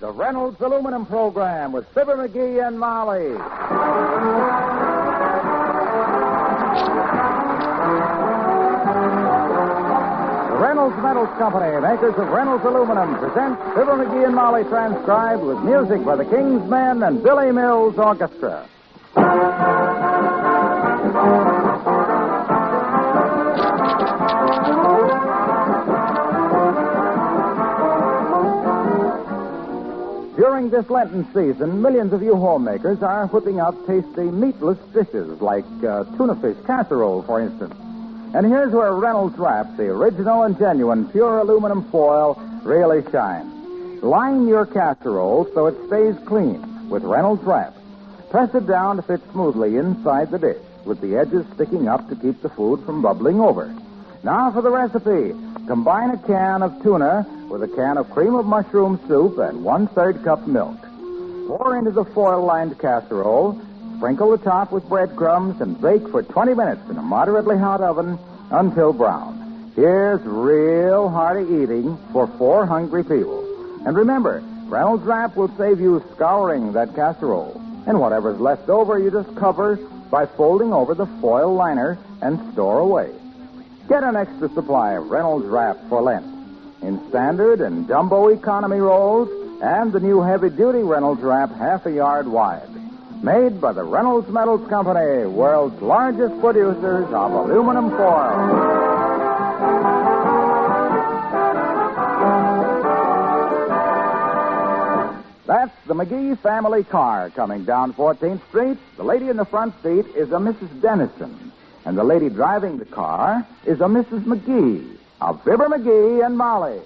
the Reynolds Aluminum Program with Fibber McGee and Molly. The Reynolds Metals Company, makers of Reynolds Aluminum, presents Fibber McGee and Molly transcribed with music by the King's Men and Billy Mills Orchestra. During this Lenten season, millions of you homemakers are whipping up tasty meatless dishes like tuna fish casserole, for instance. And here's where Reynolds Wrap, the original and genuine pure aluminum foil, really shines. Line your casserole so it stays clean with Reynolds Wrap. Press it down to fit smoothly inside the dish, with the edges sticking up to keep the food from bubbling over. Now for the recipe. Combine a can of tuna with a can of cream of mushroom soup and 1/3 cup milk. Pour into the foil-lined casserole, sprinkle the top with breadcrumbs, and bake for 20 minutes in a moderately hot oven until brown. Here's real hearty eating for 4 hungry people. And remember, Reynolds Wrap will save you scouring that casserole. And whatever's left over, you just cover by folding over the foil liner and store away. Get an extra supply of Reynolds Wrap for Lent in standard and jumbo economy rolls and the new heavy-duty Reynolds Wrap half a yard wide. Made by the Reynolds Metals Company, world's largest producers of aluminum foil. That's the McGee family car coming down 14th Street. The lady in the front seat is a Mrs. Dennison. And the lady driving the car is a Mrs. McGee of Fibber McGee and Molly.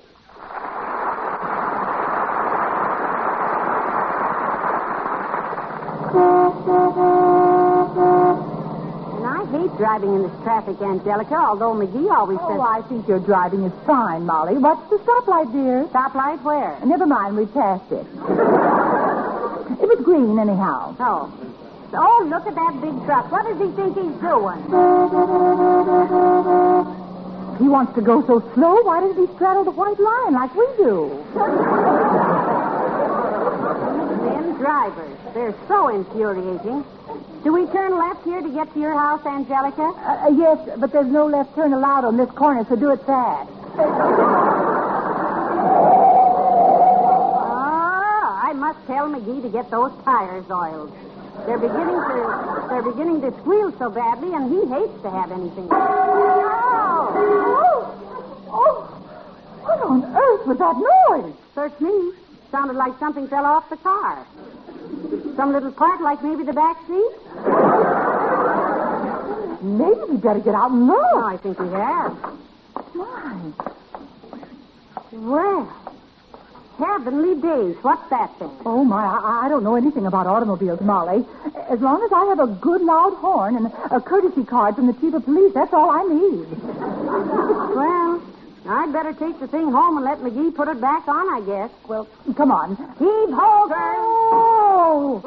And I hate driving in this traffic, Angelica, although McGee always says... Oh, I think your driving is fine, Molly. What's the stoplight, dear? Stoplight where? Never mind, we passed it. It was green, anyhow. Oh. Oh, look at that big truck. What does he think he's doing? He wants to go so slow. Why doesn't he straddle the white line like we do? Them drivers. They're so infuriating. Do we turn left here to get to your house, Angelica? Yes, but there's no left turn allowed on this corner, so do it fast. I must tell McGee to get those tires oiled. They're beginning to squeal so badly, and he hates to have anything. Oh, what on earth was that noise? Search me. Sounded like something fell off the car. Some little part, like maybe the back seat. Maybe we better get out and look. Oh, I think we have. My. Well, heavenly days. What's that thing? Oh, my, I don't know anything about automobiles, Molly. As long as I have a good loud horn and a courtesy card from the chief of police, that's all I need. Well, I'd better take the thing home and let McGee put it back on, I guess. Well, come on. Heave ho, girl!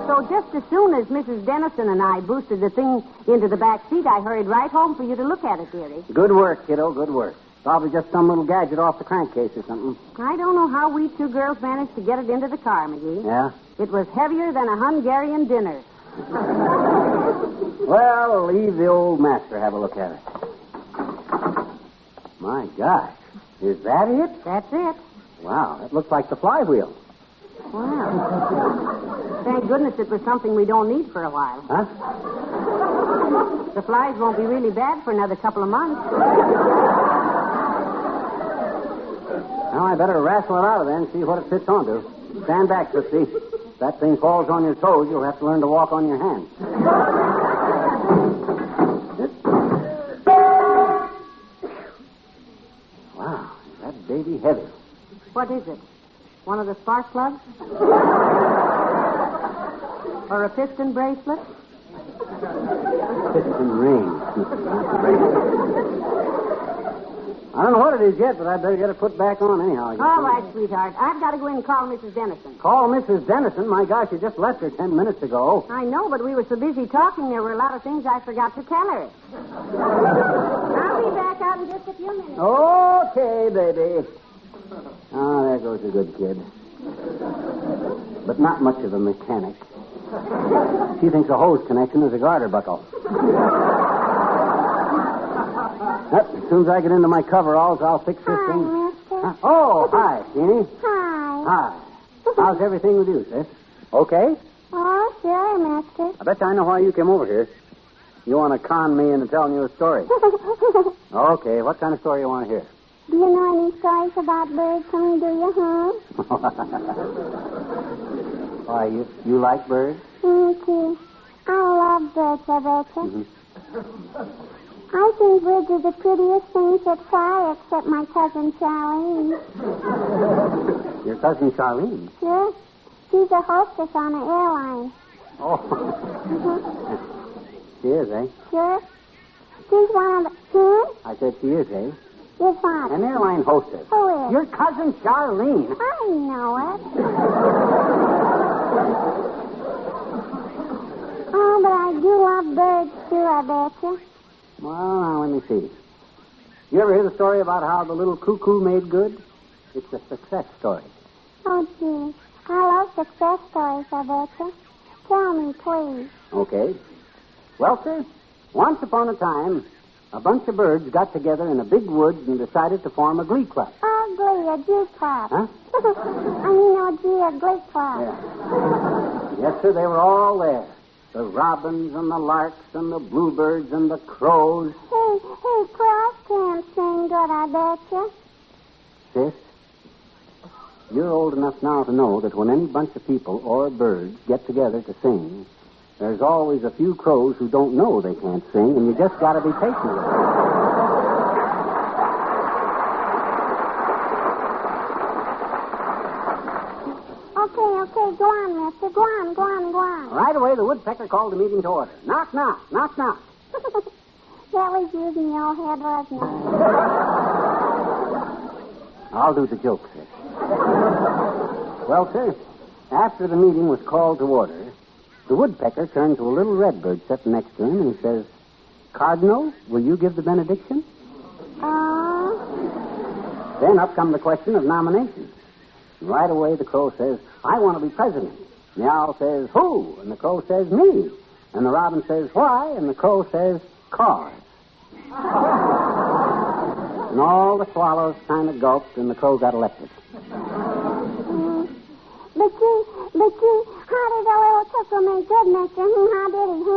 So just as soon as Mrs. Dennison and I boosted the thing into the back seat, I hurried right home for you to look at it, dearie. Good work, kiddo, good work. Probably just some little gadget off the crankcase or something. I don't know how we 2 girls managed to get it into the car, McGee. Yeah? It was heavier than a Hungarian dinner. Well, leave the old master have a look at it. My gosh. Is that it? That's it. Wow, that looks like the flywheel. Wow. Thank goodness it was something we don't need for a while. Huh? The flies won't be really bad for another couple of months. Now, I better wrestle it out of there and see what it fits onto. Stand back, Tootsie. If that thing falls on your toes, you'll have to learn to walk on your hands. Wow, is that baby heavy? What is it? One of the spark plugs? Or a piston bracelet? Piston ring. I don't know what it is yet, but I better get it put back on anyhow. All right, sweetheart. I've got to go in and call Mrs. Dennison. Call Mrs. Dennison? My gosh, you just left her 10 minutes ago. I know, but we were so busy talking, there were a lot of things I forgot to tell her. I'll be back out in just a few minutes. Okay, baby. Oh, there goes a good kid. But not much of a mechanic. She thinks a hose connection is a garter buckle. As soon as I get into my coveralls, I'll fix this Hi, thing. mister. Huh? Oh, hi, Jeannie. Hi. Hi. How's everything with you, sis? Okay? Oh, sure, mister. I bet you I know why you came over here. You want to con me into telling you a story. Okay, what kind of story you want to hear? Do you know any stories about birds for me, do you, huh? Why, you like birds? Me too. I love birds, I betcha. Mm-hmm. I think birds are the prettiest things that fly, except my cousin Charlene. Your cousin Charlene? Sure. She's a hostess on an airline. Oh. She is, eh? Sure. She's one of the... I said she is, eh? Is what? An airline hostess. Who is? Your cousin Charlene. I know it. Oh, but I do love birds, too, I betcha. Well, now, let me see. You ever hear the story about how the little cuckoo made good? It's a success story. Oh, gee. I love success stories, I betcha. Tell me, please. Okay. Well, sir, once upon a time, a bunch of birds got together in a big woods and decided to form a glee club. Oh, glee, a G club. Huh? I mean, oh, gee, a glee club. Yeah. Yes, sir, they were all there. The robins and the larks and the bluebirds and the crows. Hey, crows can't sing good, I betcha. Sis, you're old enough now to know that when any bunch of people or birds get together to sing, there's always a few crows who don't know they can't sing, and you just got to be patient with them. Okay, go on, mister. Go on. Right away, the woodpecker called the meeting to order. Knock, knock, knock, knock. That was using your head, wasn't it? I'll do the joke, sir. Well, sir, after the meeting was called to order, the woodpecker turned to a little redbird sitting next to him, and he says, Cardinal, will you give the benediction? Then up come the question of nomination. And right away, the crow says, I want to be president. And the owl says, who? And the crow says, me. And the robin says, why? And the crow says, cause. And all the swallows kind of gulped, and the crow got elected. But gee, how did the little cuckoo make good, mister? How did he?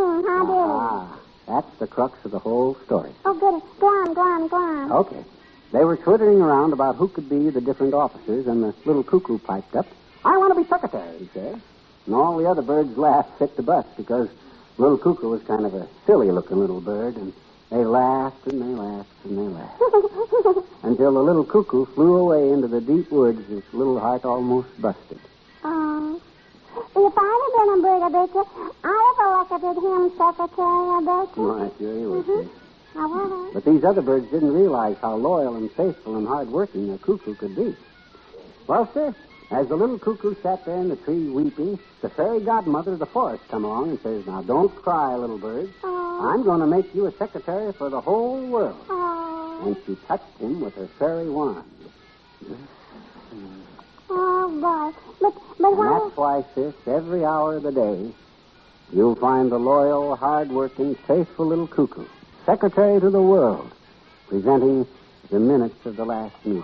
Ah, that's the crux of the whole story. Oh, goody. Go on. Okay. They were twittering around about who could be the different officers, and the little cuckoo piped up. I want to be secretary, he said. And all the other birds laughed fit to bust because little cuckoo was kind of a silly-looking little bird, and they laughed and they laughed and they laughed. Until the little cuckoo flew away into the deep woods, his little heart almost busted. If I'd have been a bird, I bet you, I'd have elected him secretary, I bet you. Well, I sure you would, sis. I would have. But these other birds didn't realize how loyal and faithful and hard-working the cuckoo could be. Well, sir, as the little cuckoo sat there in the tree weeping, the fairy godmother of the forest come along and says, now, don't cry, little bird. I'm going to make you a secretary for the whole world. And she touched him with her fairy wand. Oh, boy. But and that's why, sis, every hour of the day, you'll find the loyal, hard-working, faithful little cuckoo, secretary to the world, presenting the minutes of the last meeting.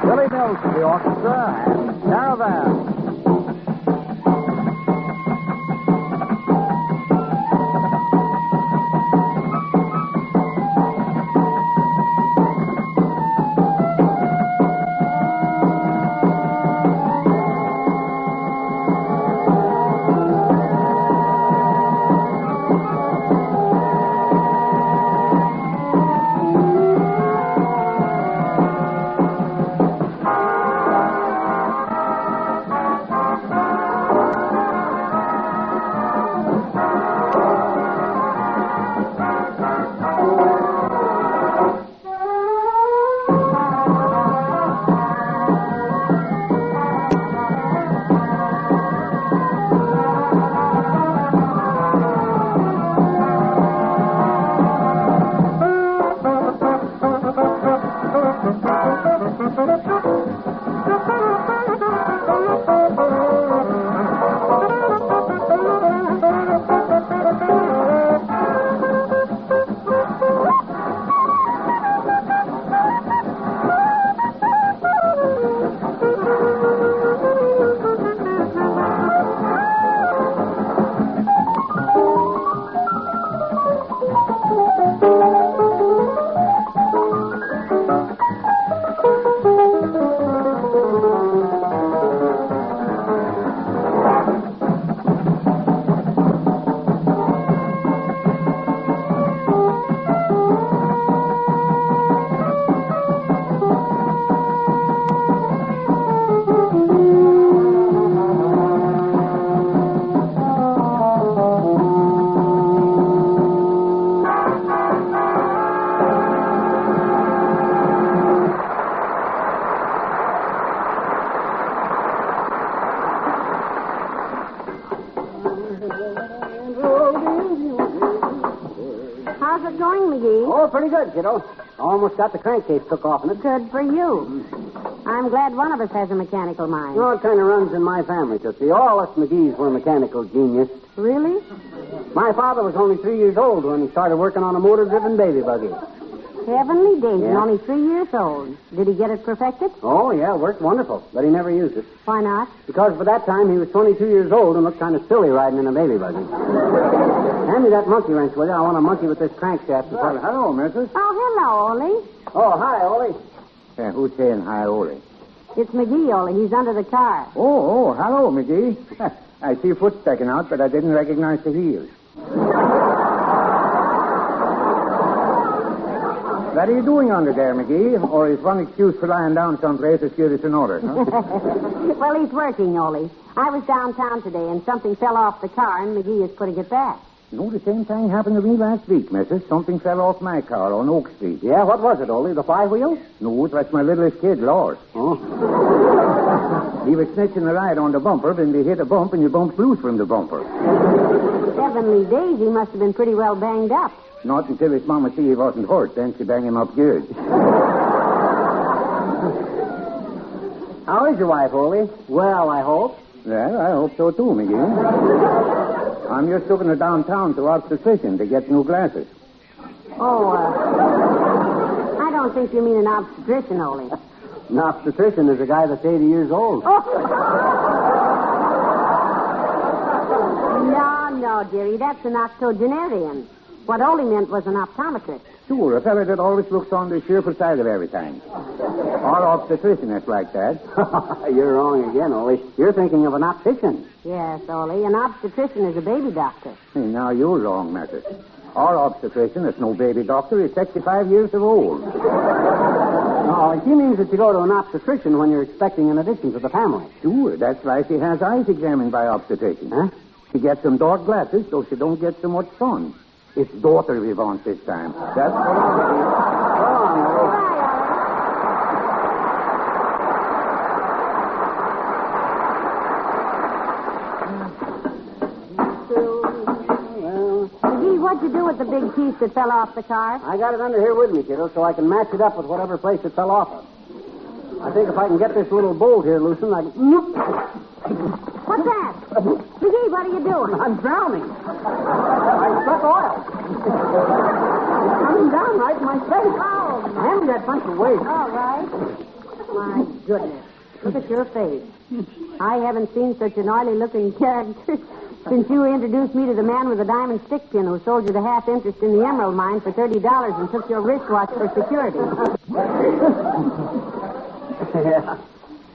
Billy Mills to the orchestra and Caravan. Well, pretty good, kiddo. Almost got the crankcase took off in it. Good for you. I'm glad one of us has a mechanical mind. Well, it kind of runs in my family, Tootsie. All us McGees were mechanical genius. Really? My father was only 3 years old when he started working on a motor-driven baby buggy. Heavenly days, Yeah. only 3 years old. Did he get it perfected? Oh, yeah, worked wonderful, but he never used it. Why not? Because by that time he was 22 years old and looked kind of silly riding in a baby buggy. Hand me that monkey wrench, will you? I want a monkey with this crankshaft. Well, hello, missus. Oh, hello, Ollie. Oh, hi, Ollie. Who's saying hi, Ollie? It's McGee, Ollie. He's under the car. Oh, hello, McGee. I see foot sticking out, but I didn't recognize the heels. What are you doing under there, McGee? Or is one excuse for lying down someplace as good as an order? Huh? Well, he's working, Ollie. I was downtown today, and something fell off the car, and McGee is putting it back. No, the same thing happened to me last week, missus. Something fell off my car on Oak Street. Yeah, what was it, Ollie? The flywheel? No, it was my littlest kid, Lars. Oh. He was snitching the ride on the bumper, then they hit a bump, and you bumped loose from the bumper. Heavenly days, he must have been pretty well banged up. Not until his mama see he wasn't hurt, then she banged him up good. How is your wife, Ollie? Well, I hope. Well, I hope so too, McGee. I'm just looking to downtown to obstetrician to get new glasses. Oh, I don't think you mean an obstetrician, Ollie. An obstetrician is a guy that's 80 years old. No, dearie, that's an octogenarian. What Ollie meant was an optometrist. Sure, a fella that always looks on the cheerful side of everything. Our obstetrician is like that. You're wrong again, Ollie. You're thinking of an optician. Yes, Ollie, an obstetrician is a baby doctor. Hey, now you're wrong, missus. Our obstetrician is no baby doctor. He's 65 years of old. No, she means that you go to an obstetrician when you're expecting an addition to the family. Sure, that's why she has eyes examined by obstetrician. Huh? She gets some dark glasses so she don't get so much sun. It's daughter we want this time. That's what McGee, what'd you do with the big piece that fell off the car? I got it under here with me, kiddo, so I can match it up with whatever place it fell off of. I think if I can get this little bolt here loosened, I can... What's that? McGee, what are you doing? I'm drowning. I struck oil. It's coming down right in my face. Oh, Hand me that bunch of waste. all right. My goodness. Look at your face. I haven't seen such an oily-looking character since you introduced me to the man with the diamond stick pin who sold you the half interest in the emerald mine for $30 and took your wristwatch for security. Yeah.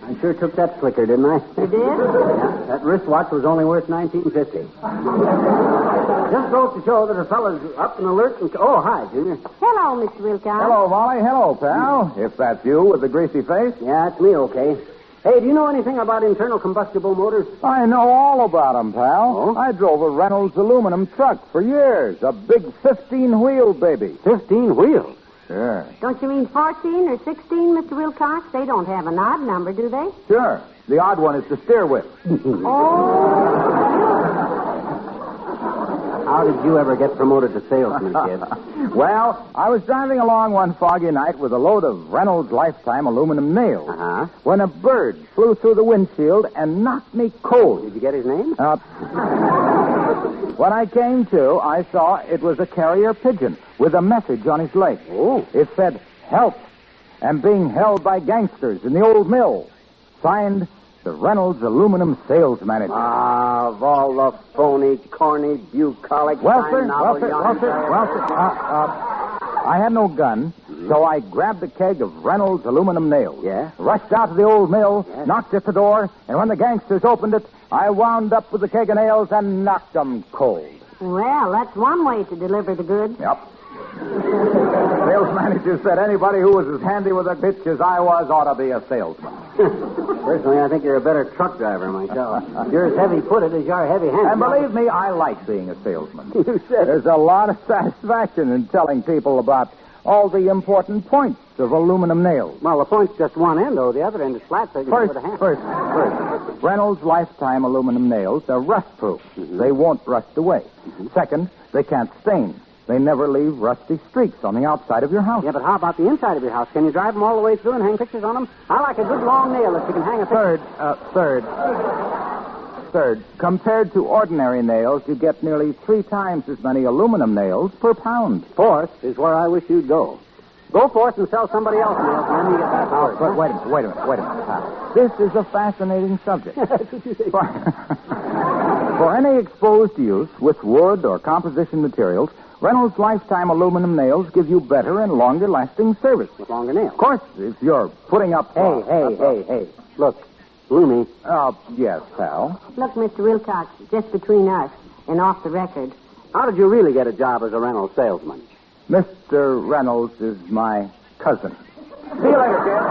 I sure took that slicker, didn't I? You did? Yeah, that wristwatch was only worth $19.50. Just goes to show that a fella's up and alert and... Oh, hi, Junior. Hello, Mr. Wilcox. Hello, Molly. Hello, pal. If that's you with the greasy face. Yeah, it's me, okay. Hey, do you know anything about internal combustible motors? I know all about 'em, pal. Oh? I drove a Reynolds aluminum truck for years. A big 15-wheel baby. 15 wheels. Sure. Don't you mean 14 or 16, Mr. Wilcox? They don't have an odd number, do they? Sure. The odd one is the steer whip. How did you ever get promoted to salesman, kid? Well, I was driving along one foggy night with a load of Reynolds lifetime aluminum nails Uh-huh. when a bird flew through the windshield and knocked me cold. Did you get his name? When I came to, I saw it was a carrier pigeon with a message on his leg. Oh. It said, "Help. I'm being held by gangsters in the old mill." Signed, the Reynolds aluminum sales manager. Ah, of all the phony, corny, bucolic... Well, sir, I had no gun, so I grabbed the keg of Reynolds aluminum nails. Yeah? Rushed out to the old mill, Yeah. knocked at the door, and when the gangsters opened it, I wound up with the keg of nails and knocked them cold. Well, that's one way to deliver the goods. Yep. Sales manager said anybody who was as handy with a bitch as I was ought to be a salesman. Personally, I think you're a better truck driver myself. You're as heavy-footed as you're heavy-handed. And believe me, I like being a salesman. You said... There's a lot of satisfaction in telling people about all the important points of aluminum nails. Well, the point's just one end, though. The other end is flat, so you can do it with a hand. First. Reynolds lifetime aluminum nails are rust-proof. Mm-hmm. They won't rust away. Second, they can't stain. They never leave rusty streaks on the outside of your house. Yeah, but how about the inside of your house? Can you drive them all the way through and hang pictures on them? I like a good long nail that you can hang a picture. Third, compared to ordinary nails, you get nearly 3 times as many aluminum nails per pound. Fourth is where I wish you'd go. Go forth and sell somebody else nails, and then you get that power. But wait a minute. This is a fascinating subject. For any exposed use with wood or composition materials, Reynolds Lifetime aluminum nails give you better and longer-lasting service. With longer nails. Of course, if you're putting up... Hey. Look, Bloomy. Oh, yes, pal. Look, Mr. Wilcox, just between us and off the record. How did you really get a job as a Reynolds salesman? Mr. Reynolds is my cousin. See you later, kid.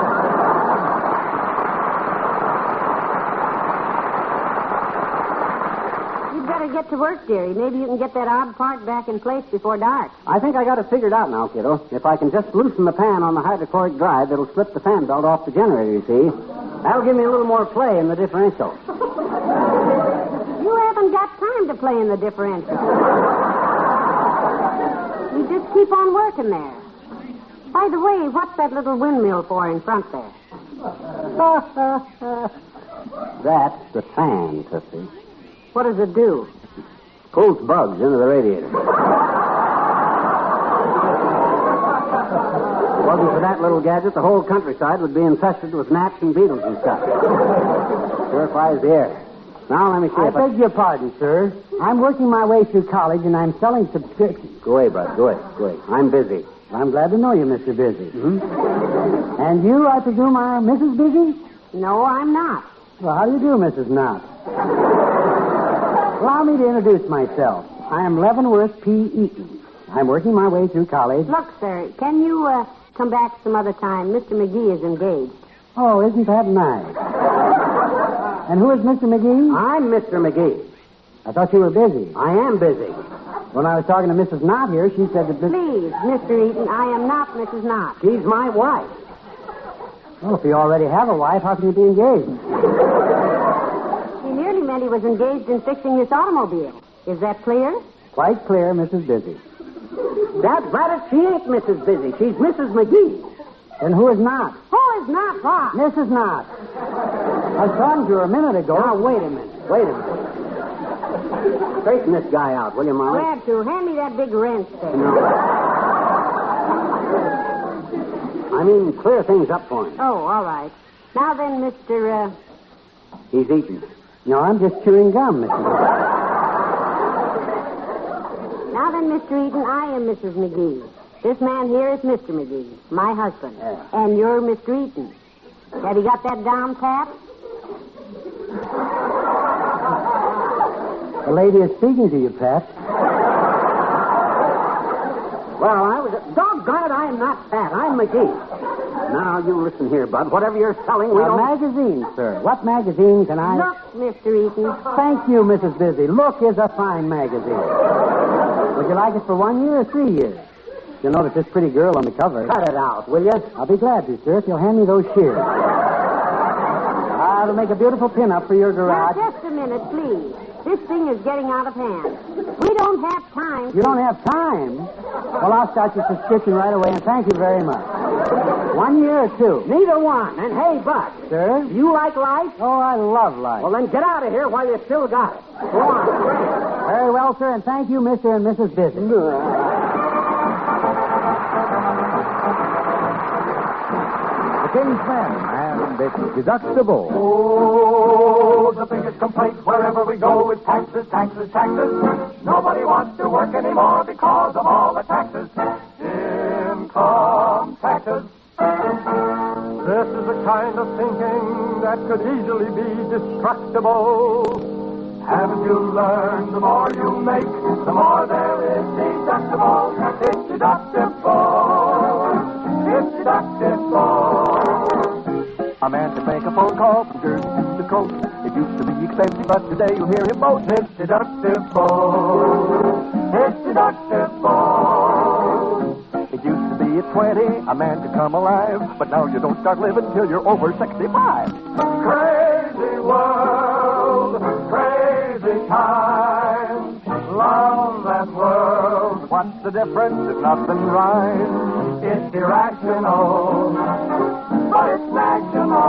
You'd better get to work, dearie. Maybe you can get that odd part back in place before dark. I think I got it figured out now, kiddo. If I can just loosen the pan on the hydrochloric drive, it'll slip the fan belt off the generator, you see. That'll give me a little more play in the differential. You haven't got time to play in the differential. You just keep on working there. By the way, what's that little windmill for in front there? That's the fan, Tootsie. What does it do? Pulls bugs into the radiator. If it wasn't for that little gadget, the whole countryside would be infested with gnats and beetles and stuff. Purifies the air. Now let me see I beg your pardon, sir. I'm working my way through college, and I'm selling subscriptions. Go away, bud. Go away. I'm busy. I'm glad to know you, Mr. Busy. Mm-hmm. And you, I presume, are Mrs. Busy? No, I'm not. Well, how do you do, Mrs. Knott? Allow me to introduce myself. I am Leavenworth P. Eaton. I'm working my way through college. Look, sir, can you come back some other time? Mr. McGee is engaged. Oh, isn't that nice? And who is Mr. McGee? I'm Mr. McGee. I thought you were busy. I am busy. When I was talking to Mrs. Knott here, she said that... Please, Mr. Eaton, I am not Mrs. Knott. She's my wife. Well, if you already have a wife, how can you be engaged? He nearly meant he was engaged in fixing this automobile. Is that clear? Quite clear, Mrs. Busy. That's right. She ain't Mrs. Busy. She's Mrs. McGee. Then who is not? Who is not what? Mrs. Knott. I was talking to her a minute ago. Now, wait a minute. Straighten this guy out, will you, Molly? Glad to. Hand me that big wrench there. No. I mean, clear things up for him. Oh, all right. Now then, Mr. He's eating. No, I'm just chewing gum, Mrs. Now then, Mr. Eaton, I am Mrs. McGee. This man here is Mr. McGee, my husband. Yeah. And you're Mr. Eaton. Have you got that down, Pat? The lady is speaking to you, Pat. Well, doggone it, I am not Pat. I'm McGee. Now, you listen here, bud. Whatever you're selling, we A don't... magazine, sir. What magazine can I... Look, Mr. Eaton. Thank you, Mrs. Busy. Look is a fine magazine. Would you like it for 1 year or 3 years? You'll notice this pretty girl on the cover. Cut it out, will you? I'll be glad to, sir, if you'll hand me those shears. It'll make a beautiful pin-up for your Now, garage. just a minute, please. This thing is getting out of hand. We don't have time. You don't have time? Well, I'll start your subscription right away, and thank you very much. 1 year or 2? Neither one. And hey, Bud. Sir? You like life? Oh, I love life. Well, then get out of here while you still got it. Go on. Very well, sir, and thank you, Mr. and Mrs. Busy. The King's Men, and it's deductible. Oh, the biggest complaint wherever we go is taxes, taxes, taxes. Nobody wants to work anymore because of all the taxes. Income taxes. This is a kind of thinking that could easily be destructible. Haven't you learned the more you make, the more there is deductible? It's deductible. It's deductible. A man can make a phone call from Jersey to the coast. It used to be expensive, but today you'll hear him boast. It's deductible. It's deductible. It used to be at 20, a man could come alive, but now you don't start living till you're over 65. Crazy world, crazy times. Love that world What's the difference if nothing right? It's irrational, but it's national.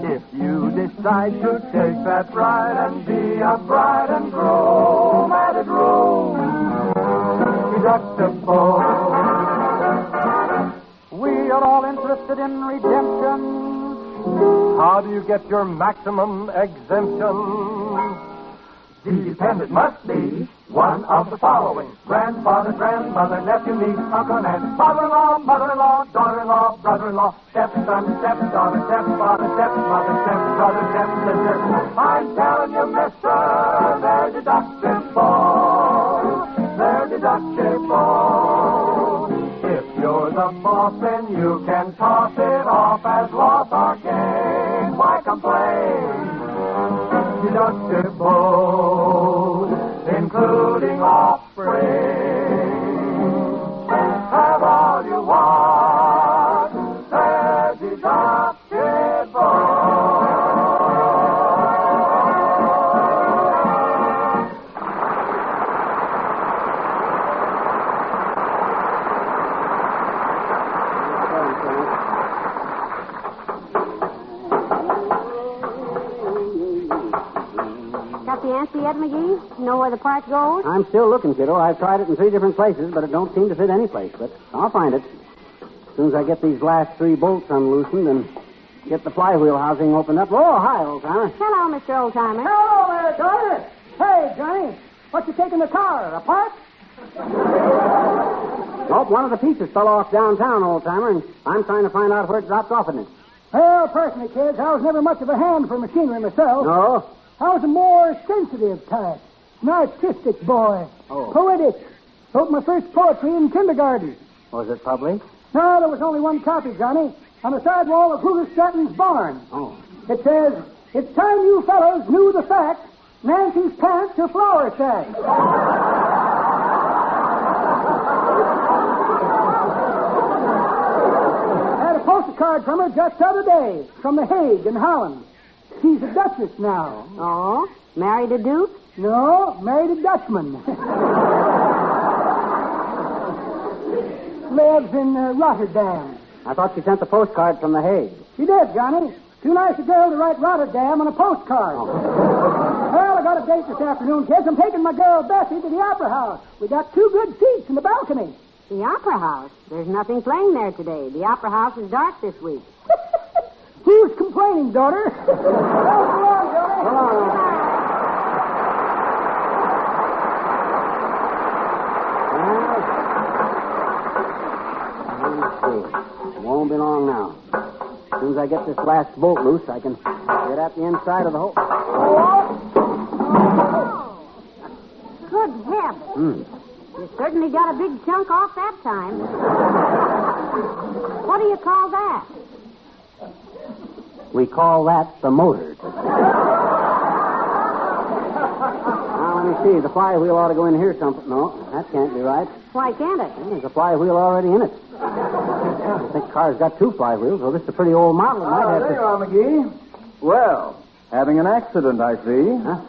If you decide to take that ride and be a bride and groom, let it roam. Deductible. We are all interested in redemption. How do you get your maximum exemption? Dependent must be one of the following: grandfather, grandmother, nephew, niece, uncle, and aunt, mother-in-law, mother-in-law, daughter-in-law, brother-in-law, stepson, stepdaughter, stepfather, stepmother, stepbrother, stepsister. I'm telling you, mister, they're deductible. They're deductible. If you're the boss, then you can toss it off as loss or gain. Why complain? Deductible, including offspring. Have all you want. They're deductible. The answer yet, McGee? Know where the part goes? I'm still looking, kiddo. I've tried it in 3 different places, but it don't seem to fit any place. But I'll find it. As soon as I get these last 3 bolts unloosened and get the flywheel housing opened up. Oh, hi, old-timer. Hello, Mr. Oldtimer. Hello there, daughter. Hey, Johnny, what you taking the car? Apart? Nope, one of the pieces fell off downtown, old-timer, and I'm trying to find out where it dropped off in it. Well, personally, kids, I was never much of a hand for machinery myself. No? I was a more sensitive type. An artistic boy. Oh. Poetic. Wrote my first poetry in kindergarten. Was it public? No, there was only one copy, Johnny, on the sidewall of Hooter Stratton's barn. Oh. It says, "It's time you fellows knew the fact. Nancy's pants are flour sacks." I had a postcard from her just the other day, from The Hague in Holland. She's a duchess now. Oh? Married a duke? No, married a Dutchman. Lives in Rotterdam. I thought you sent the postcard from The Hague. She did, Johnny. Too nice a girl to write Rotterdam on a postcard. Oh. Well, I got a date this afternoon, kids. I'm taking my girl Bessie to the Opera House. We got 2 good seats in the balcony. The Opera House? There's nothing playing there today. The Opera House is dark this week. Who's complaining, daughter? Well, go on, Johnny. Come on. Let's see. It won't be long now. As soon as I get this last bolt loose, I can get at the inside of the hole. Oh! Good heavens. You certainly got a big chunk off that time. What do you call that? We call that the motor. Now, let me see. The flywheel ought to go in here something. No, that can't be right. Why can't it? Well, there's a flywheel already in it. I think the car's got 2 flywheels. Well, this is a pretty old model. It might have there to... you are, McGee. Well, having an accident, I see. Huh?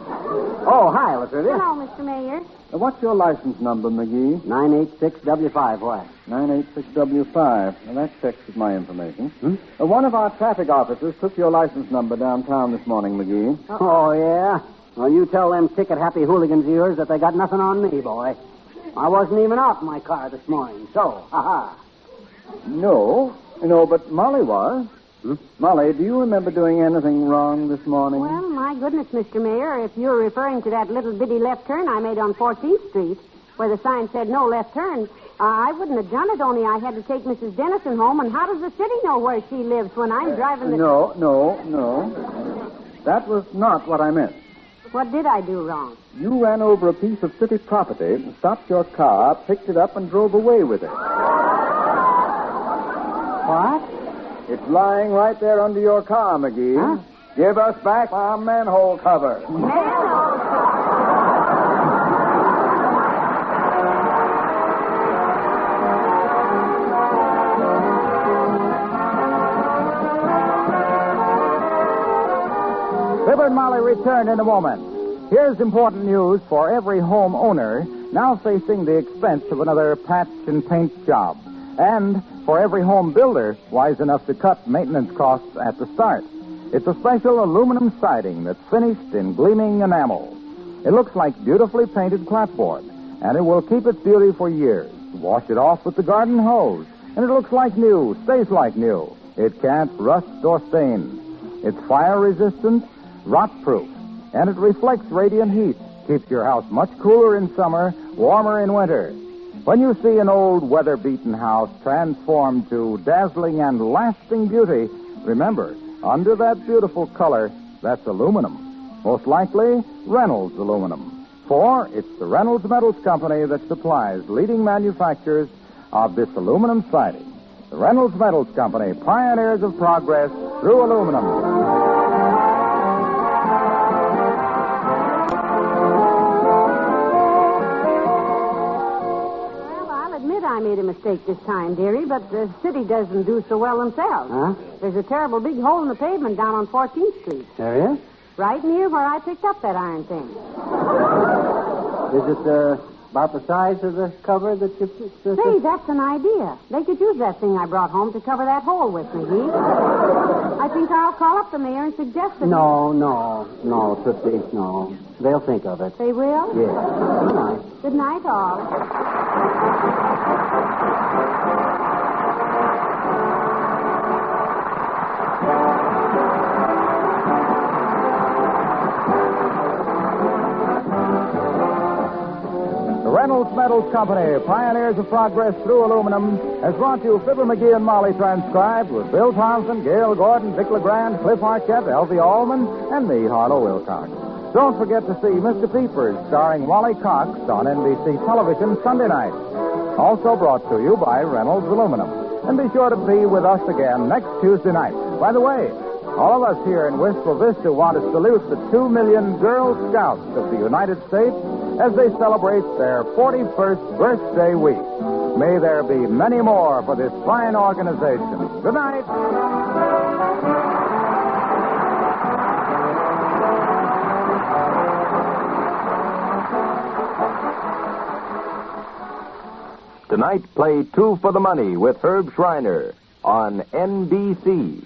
Oh, hi, Latrivia. Hello, Mr. Mayor. What's your license number, McGee? 986W5. Why? 986W5. Well, that checks with my information. One of our traffic officers took your license number downtown this morning, McGee. Oh, yeah? Well, you tell them ticket-happy hooligans of yours that they got nothing on me, boy. I wasn't even out in my car this morning, so, ha-ha. No, but Molly was. Molly, do you remember doing anything wrong this morning? Well, my goodness, Mr. Mayor, if you're referring to that little bitty left turn I made on 14th Street, where the sign said no left turn, I wouldn't have done it, only I had to take Mrs. Dennison home, and how does the city know where she lives when I'm driving the... No. That was not what I meant. What did I do wrong? You ran over a piece of city property, stopped your car, picked it up, and drove away with it. What? It's lying right there under your car, McGee. Huh? Give us back our manhole cover. Manhole cover? Fibber and Molly return in a moment. Here's important news for every home owner. now facing the expense of another patch and paint job. And for every home builder wise enough to cut maintenance costs at the start. It's a special aluminum siding that's finished in gleaming enamel. It looks like beautifully painted clapboard, and it will keep its beauty for years. Wash it off with the garden hose, and it looks like new, stays like new. It can't rust or stain. It's fire-resistant, rot-proof, and it reflects radiant heat. Keeps your house much cooler in summer, warmer in winter. When you see an old, weather-beaten house transformed to dazzling and lasting beauty, remember, under that beautiful color, that's aluminum. Most likely, Reynolds aluminum. For it's the Reynolds Metals Company that supplies leading manufacturers of this aluminum siding. The Reynolds Metals Company, pioneers of progress through aluminum. I made a mistake this time, dearie, but the city doesn't do so well themselves. Huh? There's a terrible big hole in the pavement down on 14th Street. There is? Right near where I picked up that iron thing. Is it about the size of the cover that you... Say, that's an idea. They could use that thing I brought home to cover that hole with, McGee. I think I'll call up the mayor and suggest it. No, Tootsie, no. They'll think of it. They will? Yes. Good night. Good night, all. Reynolds Metals Company, pioneers of progress through aluminum, has brought you Fibber McGee and Molly transcribed with Bill Thompson, Gail Gordon, Dick LeGrand, Cliff Arquette, Elvie Allman, and me, Harlow Wilcox. Don't forget to see Mr. Peepers, starring Wally Cox on NBC television Sunday night. Also brought to you by Reynolds Aluminum. And be sure to be with us again next Tuesday night. By the way, all of us here in Wistful Vista want to salute the 2 million Girl Scouts of the United States as they celebrate their 41st birthday week. May there be many more for this fine organization. Good night. Tonight, play Two for the Money with Herb Schreiner on NBC.